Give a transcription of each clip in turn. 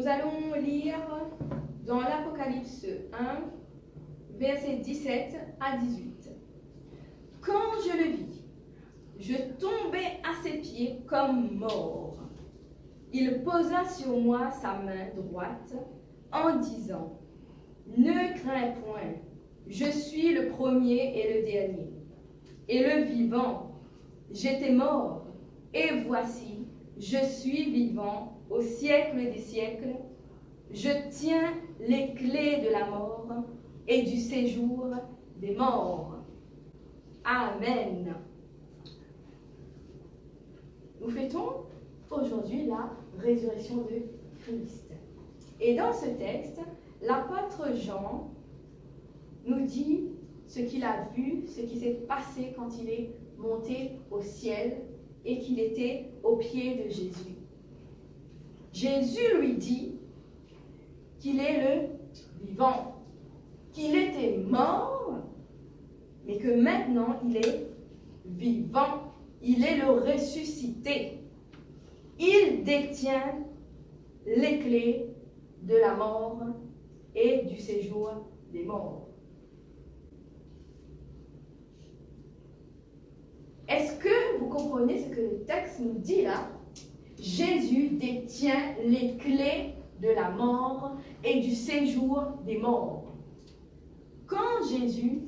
Nous allons lire dans l'Apocalypse 1, versets 17 à 18. Quand je le vis, je tombai à ses pieds comme mort. Il posa sur moi sa main droite en disant, « Ne crains point, je suis le premier et le dernier, et le vivant. J'étais mort, et voici, je suis vivant au siècle des siècles. Je tiens les clés de la mort et du séjour des morts. » Amen. Nous fêtons aujourd'hui la résurrection de Christ. Et dans ce texte, l'apôtre Jean nous dit ce qu'il a vu, ce qui s'est passé quand il est monté au ciel et qu'il était aux pieds de Jésus. Jésus lui dit qu'il est le vivant, qu'il était mort, mais que maintenant il est vivant, il est le ressuscité. Il détient les clés de la mort et du séjour des morts. Est-ce que vous comprenez ce que le texte nous dit là? Jésus détient les clés de la mort et du séjour des morts. Quand Jésus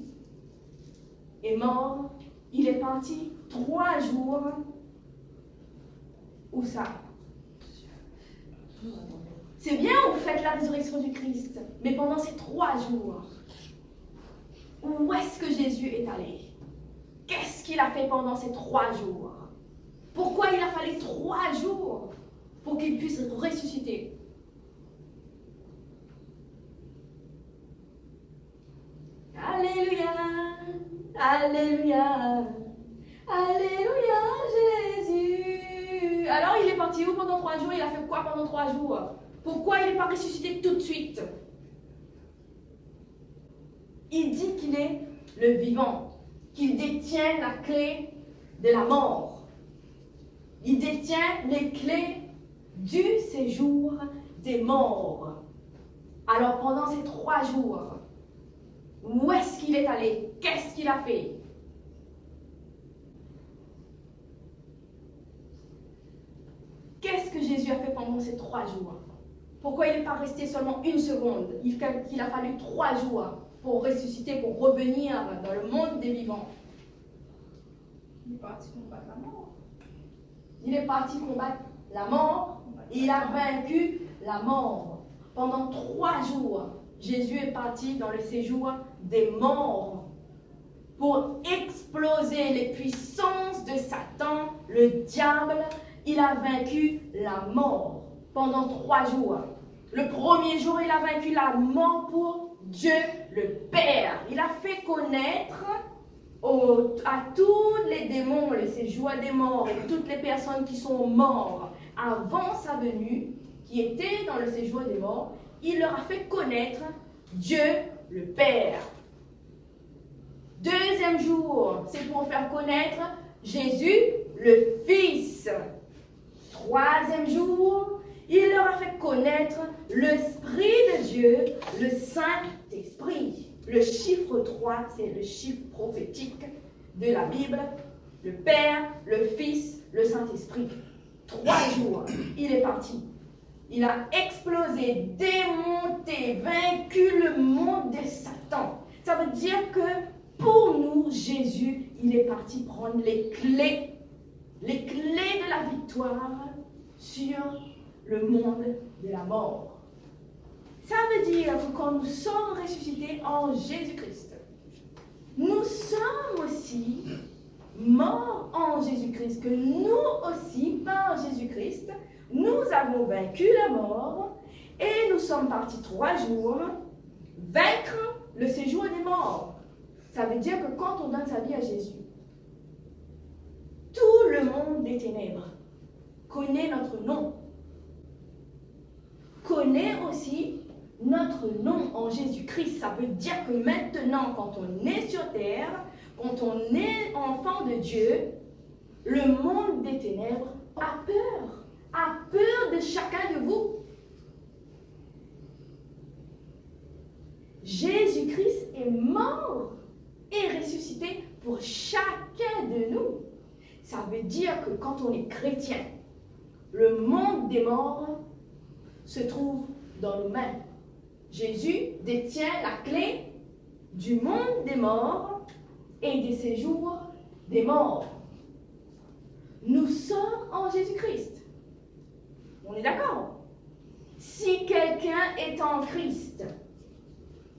est mort, il est parti 3 jours. Où ça? C'est bien, vous faites la résurrection du Christ, mais pendant ces 3 jours, où est-ce que Jésus est allé? Qu'est-ce qu'il a fait pendant ces 3 jours? Pourquoi il a fallu 3 jours pour qu'il puisse ressusciter? Alléluia, Alléluia, Alléluia, Jésus. Alors il est parti où pendant 3 jours? Il a fait quoi pendant 3 jours? Pourquoi il n'est pas ressuscité tout de suite? Il dit qu'il est le vivant, qu'il détient la clé de la mort. Il détient les clés du séjour des morts. Alors pendant ces 3 jours, où est-ce qu'il est allé? Qu'est-ce qu'il a fait? Qu'est-ce que Jésus a fait pendant ces 3 jours? Pourquoi il n'est pas resté seulement 1 seconde? Il a fallu 3 jours pour ressusciter, pour revenir dans le monde des vivants. Il est parti combattre la mort. Il est parti combattre la mort. Il a vaincu la mort. Pendant 3 jours, Jésus est parti dans le séjour des morts pour exploser les puissances de Satan, le diable. Il a vaincu la mort pendant 3 jours. Le premier jour, il a vaincu la mort pour Dieu le Père. Il a fait connaître à tous les démons, le séjour des morts et toutes les personnes qui sont mortes avant sa venue, qui étaient dans le séjour des morts, il leur a fait connaître Dieu le Père. 2e jour, c'est pour faire connaître Jésus le Fils. 3e jour, il leur a fait connaître l'Esprit de Dieu, le Saint-Esprit. Le chiffre 3, c'est le chiffre prophétique de la Bible. Le Père, le Fils, le Saint-Esprit. 3 jours, il est parti. Il a explosé, démonté, vaincu le monde de Satan. Ça veut dire que pour nous, Jésus, il est parti prendre les clés de la victoire sur le monde de la mort. Ça veut dire que quand nous sommes ressuscités en Jésus-Christ, nous sommes aussi morts en Jésus-Christ, que nous aussi, par Jésus-Christ, nous avons vaincu la mort et nous sommes partis 3 jours vaincre le séjour des morts. Ça veut dire que quand on donne sa vie à Jésus, tout le monde des ténèbres connaît notre nom, connaît aussi notre nom en Jésus-Christ. Ça veut dire que maintenant, quand on est sur terre, quand on est enfant de Dieu, le monde des ténèbres a peur de chacun de vous. Jésus-Christ est mort et ressuscité pour chacun de nous. Ça veut dire que quand on est chrétien, le monde des morts se trouve dans nos mains. Jésus détient la clé du monde des morts et des séjours des morts. Nous sommes en Jésus-Christ. On est d'accord? Si quelqu'un est en Christ,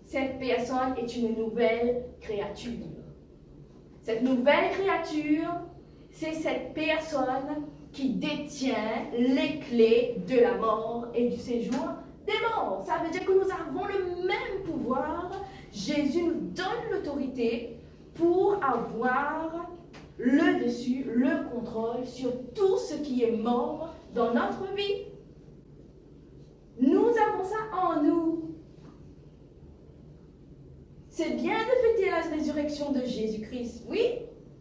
cette personne est une nouvelle créature. Cette nouvelle créature, c'est cette personne qui détient les clés de la mort et du séjour des morts. Ça veut dire que nous avons le même pouvoir. Jésus nous donne l'autorité pour avoir le dessus, le contrôle sur tout ce qui est mort dans notre vie. Nous avons ça en nous. C'est bien de fêter la résurrection de Jésus-Christ, oui,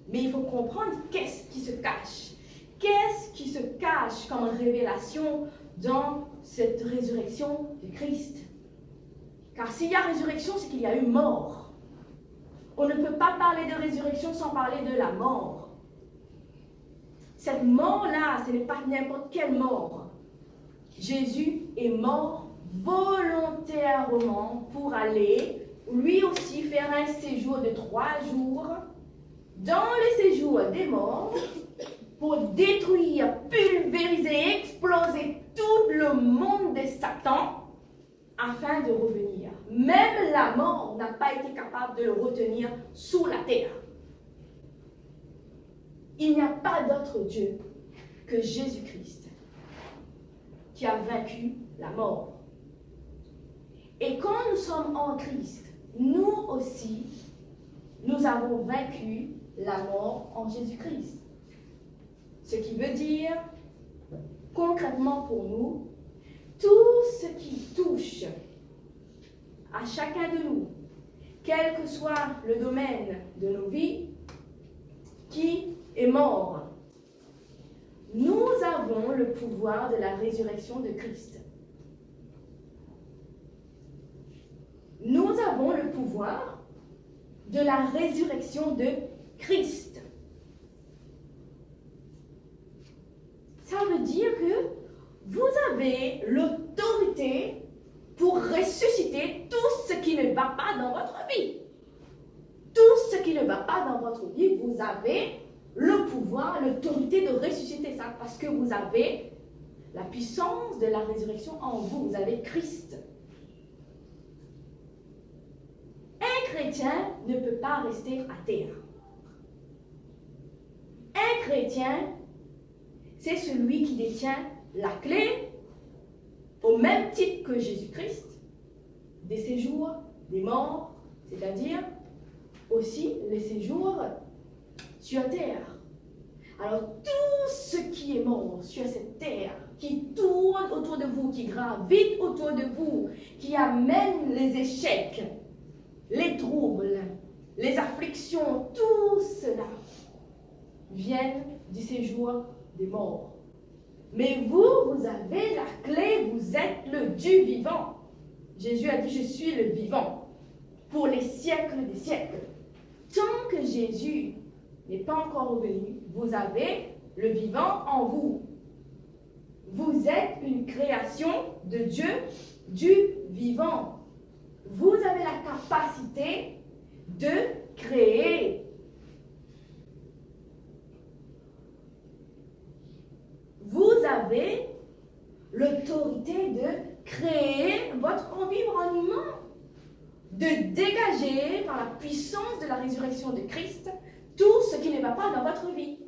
mais il faut comprendre qu'est-ce qui se cache. Qu'est-ce qui se cache comme révélation dans cette résurrection de Christ? Car s'il y a résurrection, c'est qu'il y a eu mort. On ne peut pas parler de résurrection sans parler de la mort. Cette mort-là, ce n'est pas n'importe quelle mort. Jésus est mort volontairement pour aller lui aussi faire un séjour de 3 jours dans le séjour des morts pour détruire, pulvériser, exploser tout le monde de Satan afin de revenir. Même la mort n'a pas été capable de le retenir sous la terre. Il n'y a pas d'autre Dieu que Jésus-Christ qui a vaincu la mort. Et quand nous sommes en Christ, nous aussi, nous avons vaincu la mort en Jésus-Christ. Ce qui veut dire, concrètement pour nous, tout ce qui touche à chacun de nous, quel que soit le domaine de nos vies, qui est mort, nous avons le pouvoir de la résurrection de Christ. Nous avons le pouvoir de la résurrection de Christ. Ça veut dire que vous avez l'autorité pour ressusciter tout ce qui ne va pas dans votre vie. Tout ce qui ne va pas dans votre vie, vous avez le pouvoir, l'autorité de ressusciter ça parce que vous avez la puissance de la résurrection en vous. Vous avez Christ. Un chrétien ne peut pas rester à terre. Un chrétien, c'est celui qui détient la clé, au même titre que Jésus-Christ, des séjours, des morts, c'est-à-dire aussi les séjours sur terre. Alors tout ce qui est mort sur cette terre, qui tourne autour de vous, qui gravite autour de vous, qui amène les échecs, les troubles, les afflictions, tout cela vient du séjour des morts. Mais vous, vous avez la clé, vous êtes le Dieu vivant. Jésus a dit, je suis le vivant pour les siècles des siècles. Tant que Jésus n'est pas encore revenu, vous avez le vivant en vous. Vous êtes une création de Dieu, du vivant. Vous avez la capacité de créer. Vous avez l'autorité de créer votre environnement, de dégager par la puissance de la résurrection de Christ tout ce qui ne va pas dans votre vie,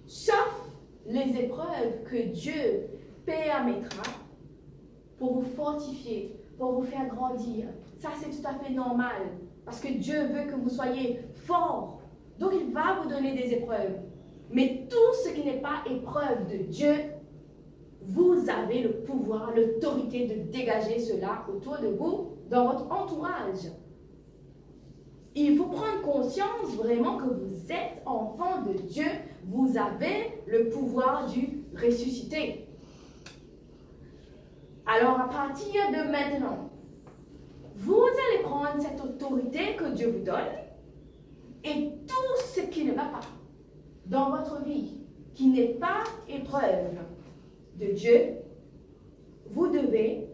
sauf les épreuves que Dieu permettra pour vous fortifier, pour vous faire grandir. Ça, c'est tout à fait normal, parce que Dieu veut que vous soyez forts. Donc, il va vous donner des épreuves. Mais tout ce qui n'est pas épreuve de Dieu, vous avez le pouvoir, l'autorité de dégager cela autour de vous, dans votre entourage. Il faut prendre conscience vraiment que vous êtes enfant de Dieu. Vous avez le pouvoir du ressuscité. Alors, à partir de maintenant, vous allez prendre cette autorité que Dieu vous donne et tout ce qui ne va pas dans votre vie, qui n'est pas épreuve de Dieu, vous devez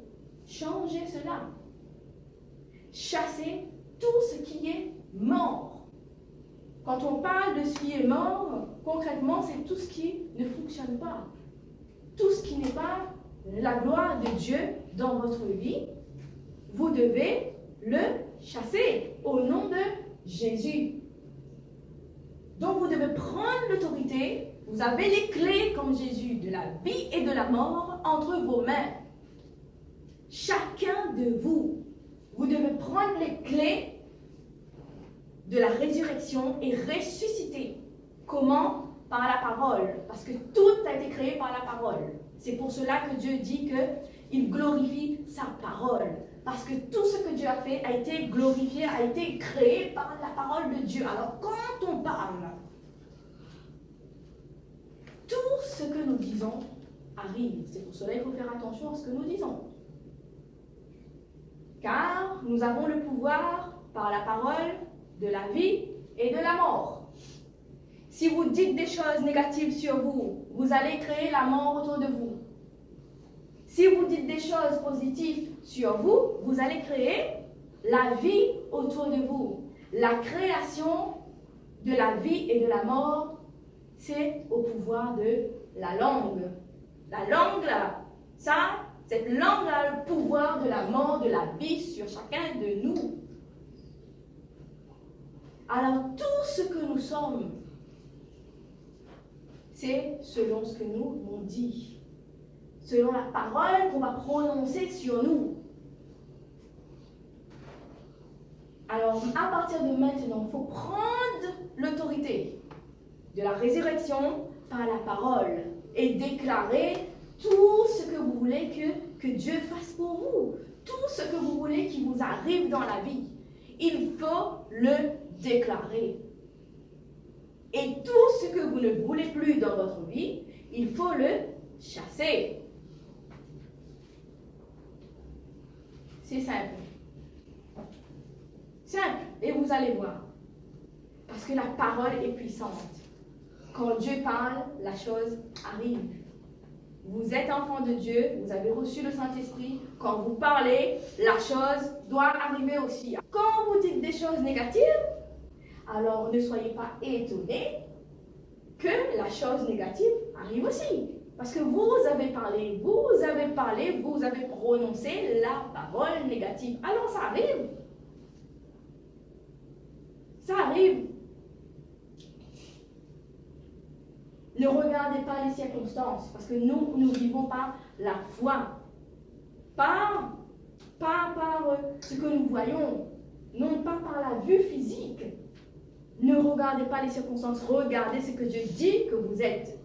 changer cela. Chasser tout ce qui est mort. Quand on parle de ce qui est mort, concrètement, c'est tout ce qui ne fonctionne pas. Tout ce qui n'est pas la gloire de Dieu dans votre vie, vous devez le chasser au nom de Jésus. Donc vous devez prendre l'autorité. Vous avez les clés comme Jésus de la vie et de la mort entre vos mains. Chacun de vous, vous devez prendre les clés de la résurrection et ressusciter. Comment? Par la parole. Parce que tout a été créé par la parole. C'est pour cela que Dieu dit qu'il glorifie sa parole. Parce que tout ce que Dieu a fait a été glorifié, a été créé par la parole de Dieu. Alors quand on parle, tout ce que nous disons arrive. C'est pour cela qu'il faut faire attention à ce que nous disons. Car nous avons le pouvoir par la parole de la vie et de la mort. Si vous dites des choses négatives sur vous, vous allez créer la mort autour de vous. Si vous dites des choses positives sur vous, vous allez créer la vie autour de vous. La création de la vie et de la mort, c'est au pouvoir de la langue. La langue, là, cette langue a le pouvoir de la mort, de la vie sur chacun de nous. Alors, tout ce que nous sommes, c'est selon ce que nous on dit, selon la parole qu'on va prononcer sur nous. Alors, à partir de maintenant, il faut prendre l'autorité de la résurrection par la parole et déclarer tout ce que vous voulez que Dieu fasse pour vous, tout ce que vous voulez qui vous arrive dans la vie. Il faut le déclarer. Et tout ce que vous ne voulez plus dans votre vie, il faut le chasser. C'est simple. Simple. Et vous allez voir. Parce que la parole est puissante. Quand Dieu parle, la chose arrive. Vous êtes enfant de Dieu, vous avez reçu le Saint-Esprit. Quand vous parlez, la chose doit arriver aussi. Quand vous dites des choses négatives, alors ne soyez pas étonnés que la chose négative arrive aussi. Parce que vous avez parlé, vous avez prononcé la parole négative. Alors ça arrive. Ça arrive. Ne regardez pas les circonstances, parce que nous ne vivons pas la foi. Pas par ce que nous voyons, non pas par la vue physique. Ne regardez pas les circonstances, regardez ce que Dieu dit que vous êtes.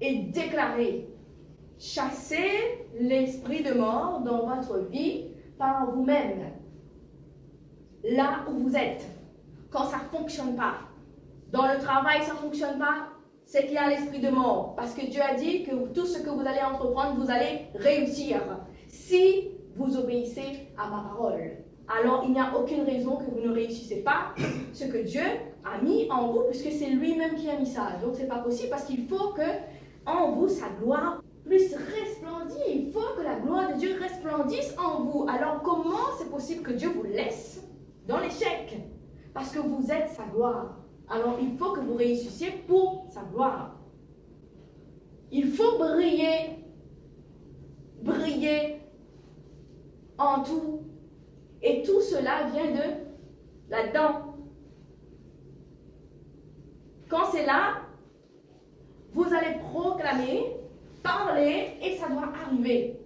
Et déclarez, chassez l'esprit de mort dans votre vie par vous-même. Là où vous êtes, quand ça ne fonctionne pas, dans le travail ça ne fonctionne pas, c'est qu'il y a l'esprit de mort. Parce que Dieu a dit que tout ce que vous allez entreprendre, vous allez réussir. Si vous obéissez à ma parole. Alors il n'y a aucune raison que vous ne réussissez pas ce que Dieu a mis en vous, puisque c'est lui-même qui a mis ça. Donc c'est pas possible parce qu'il faut que en vous sa gloire puisse resplendir. Il faut que la gloire de Dieu resplendisse en vous. Alors comment c'est possible que Dieu vous laisse dans l'échec? Parce que vous êtes sa gloire. Alors il faut que vous réussissiez pour sa gloire. Il faut briller en tout. Et tout cela vient de là-dedans. Quand c'est là, vous allez proclamer, parler et ça doit arriver.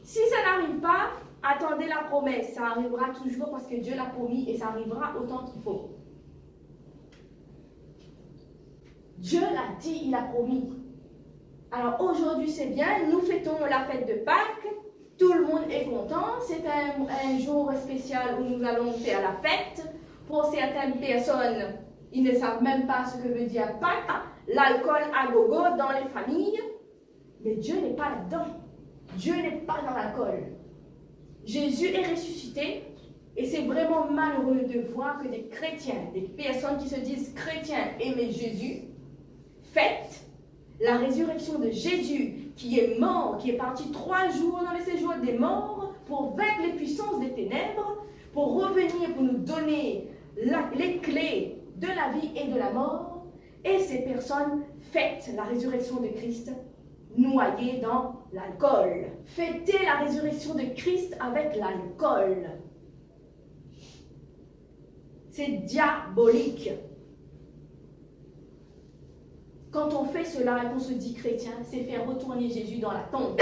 Si ça n'arrive pas, attendez la promesse. Ça arrivera toujours parce que Dieu l'a promis et ça arrivera autant qu'il faut. Dieu l'a dit, il a promis. Alors aujourd'hui c'est bien, nous fêtons la fête de Pâques. Tout le monde est content. C'est un jour spécial où nous allons faire la fête. Pour certaines personnes, ils ne savent même pas ce que veut dire Pâques. L'alcool à gogo dans les familles. Mais Dieu n'est pas là-dedans. Dieu n'est pas dans l'alcool. Jésus est ressuscité et c'est vraiment malheureux de voir que des chrétiens, des personnes qui se disent chrétiens, aimaient Jésus, fêtent la résurrection de Jésus qui est mort, qui est parti 3 jours dans les séjours des morts pour vaincre les puissances des ténèbres, pour revenir, pour nous donner les clés de la vie et de la mort. Et ces personnes fêtent la résurrection de Christ noyées dans l'alcool. Fêter la résurrection de Christ avec l'alcool. C'est diabolique. Quand on fait cela et qu'on se dit chrétien, c'est faire retourner Jésus dans la tombe.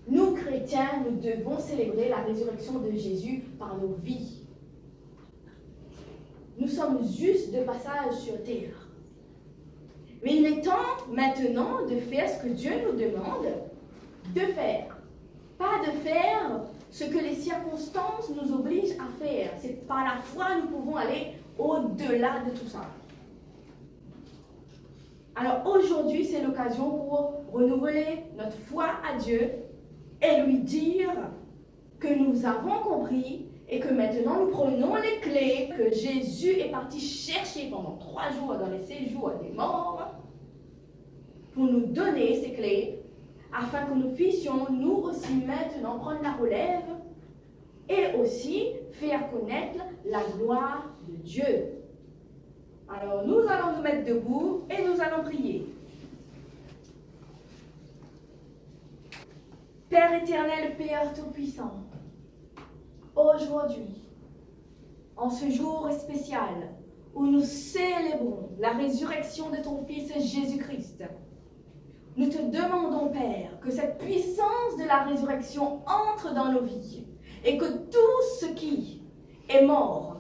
Nous, chrétiens, nous devons célébrer la résurrection de Jésus par nos vies. Nous sommes juste de passage sur terre. Mais il est temps maintenant de faire ce que Dieu nous demande de faire. Pas de faire ce que les circonstances nous obligent à faire. C'est par la foi que nous pouvons aller au-delà de tout ça. Alors aujourd'hui, c'est l'occasion pour renouveler notre foi à Dieu et lui dire que nous avons compris et que maintenant nous prenons les clés que Jésus est parti chercher pendant 3 jours dans les séjours des morts pour nous donner ces clés afin que nous puissions nous aussi maintenant prendre la relève et aussi faire connaître la gloire de Dieu. Alors nous allons nous mettre debout et nous allons prier. Père éternel, Père tout-puissant, aujourd'hui, en ce jour spécial où nous célébrons la résurrection de ton Fils Jésus-Christ, nous te demandons, Père, que cette puissance de la résurrection entre dans nos vies et que tout ce qui est mort,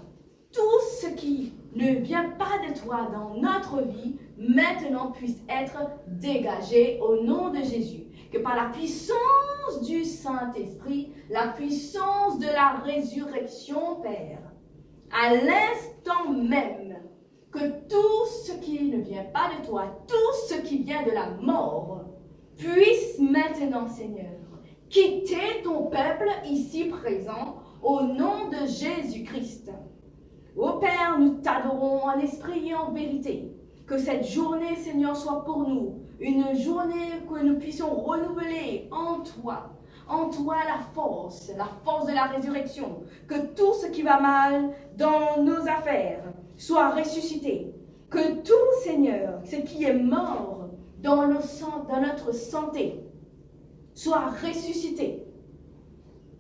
tout ce qui ne vient pas de toi dans notre vie, maintenant puisse être dégagé au nom de Jésus. Que par la puissance du Saint-Esprit, la puissance de la résurrection, Père, à l'instant même, que tout ce qui ne vient pas de toi, tout ce qui vient de la mort, puisse maintenant, Seigneur, quitter ton peuple ici présent au nom de Jésus-Christ. Ô Père, nous t'adorons en esprit et en vérité. Que cette journée, Seigneur, soit pour nous une journée que nous puissions renouveler en toi la force de la résurrection. Que tout ce qui va mal dans nos affaires soit ressuscité. Que tout, Seigneur, ce qui est mort dans notre santé soit ressuscité.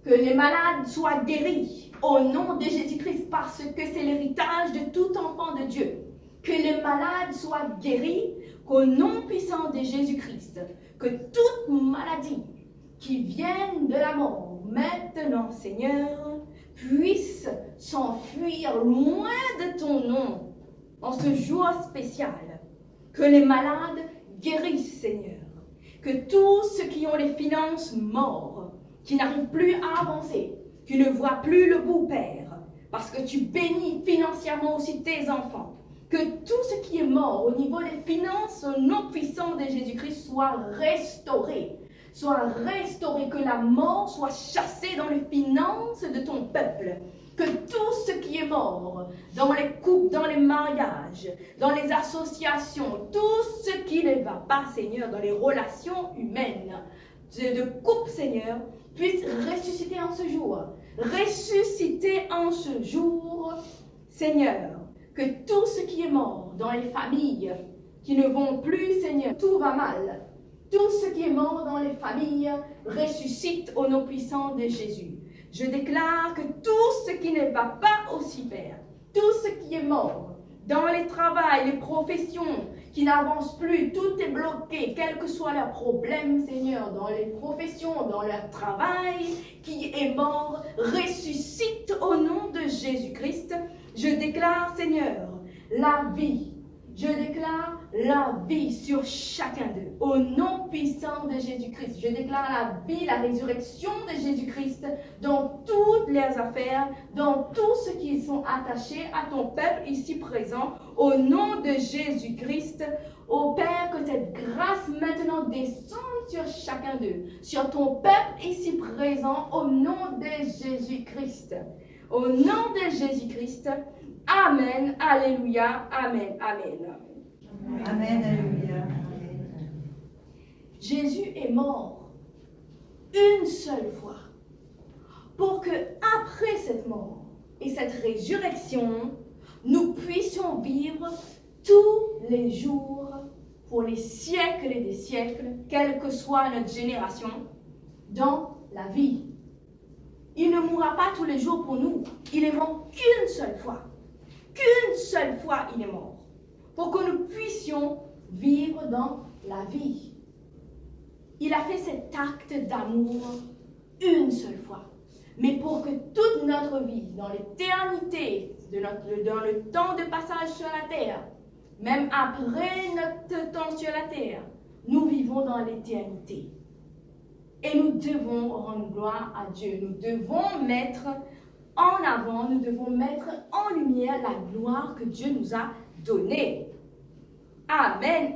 Que les malades soient guéris au nom de Jésus-Christ parce que c'est l'héritage de tout enfant de Dieu. Que les malades soient guéris qu'au nom puissant de Jésus-Christ. Que toute maladie qui vienne de la mort, maintenant, Seigneur, puisse s'enfuir loin de ton nom en ce jour spécial. Que les malades guérissent, Seigneur. Que tous ceux qui ont les finances mortes, qui n'arrivent plus à avancer, qui ne voient plus le bout, Père, parce que tu bénis financièrement aussi tes enfants. Que tout ce qui est mort au niveau des finances, au nom puissant de Jésus-Christ, soit restauré. Soit restauré, que la mort soit chassée dans les finances de ton peuple. Que tout ce qui est mort, dans les couples, dans les mariages, dans les associations, tout ce qui ne va pas, Seigneur, dans les relations humaines, de couple, Seigneur, puisse ressusciter en ce jour. Ressusciter en ce jour, Seigneur. Que tout ce qui est mort dans les familles qui ne vont plus, Seigneur, tout va mal. Tout ce qui est mort dans les familles ressuscite au nom puissant de Jésus. Je déclare que tout ce qui ne va pas aussi, Père, tout ce qui est mort dans les travails, les professions qui n'avancent plus, tout est bloqué, quel que soit leur problème, Seigneur, dans les professions, dans leur travail, qui est mort, ressuscite au nom de Jésus-Christ. Je déclare, Seigneur, la vie Je déclare la vie sur chacun d'eux. Au nom puissant de Jésus-Christ, je déclare la vie, la résurrection de Jésus-Christ dans toutes leurs affaires, dans tout ce qui sont attachés à ton peuple ici présent. Au nom de Jésus-Christ, ô Père, que cette grâce maintenant descende sur chacun d'eux, sur ton peuple ici présent, au nom de Jésus-Christ. Au nom de Jésus-Christ, Amen, Alléluia, Amen, Amen. Amen, Alléluia. Jésus est mort une seule fois pour que après cette mort et cette résurrection, nous puissions vivre tous les jours pour les siècles et des siècles, quelle que soit notre génération, dans la vie. Il ne mourra pas tous les jours pour nous. Il est mort qu'une seule fois. Qu'une seule fois, il est mort. Pour que nous puissions vivre dans la vie. Il a fait cet acte d'amour une seule fois. Mais pour que toute notre vie, dans l'éternité, dans le temps de passage sur la terre, même après notre temps sur la terre, nous vivons dans l'éternité. Et nous devons rendre gloire à Dieu. Nous devons mettre en avant, nous devons mettre en lumière la gloire que Dieu nous a donnée. Amen.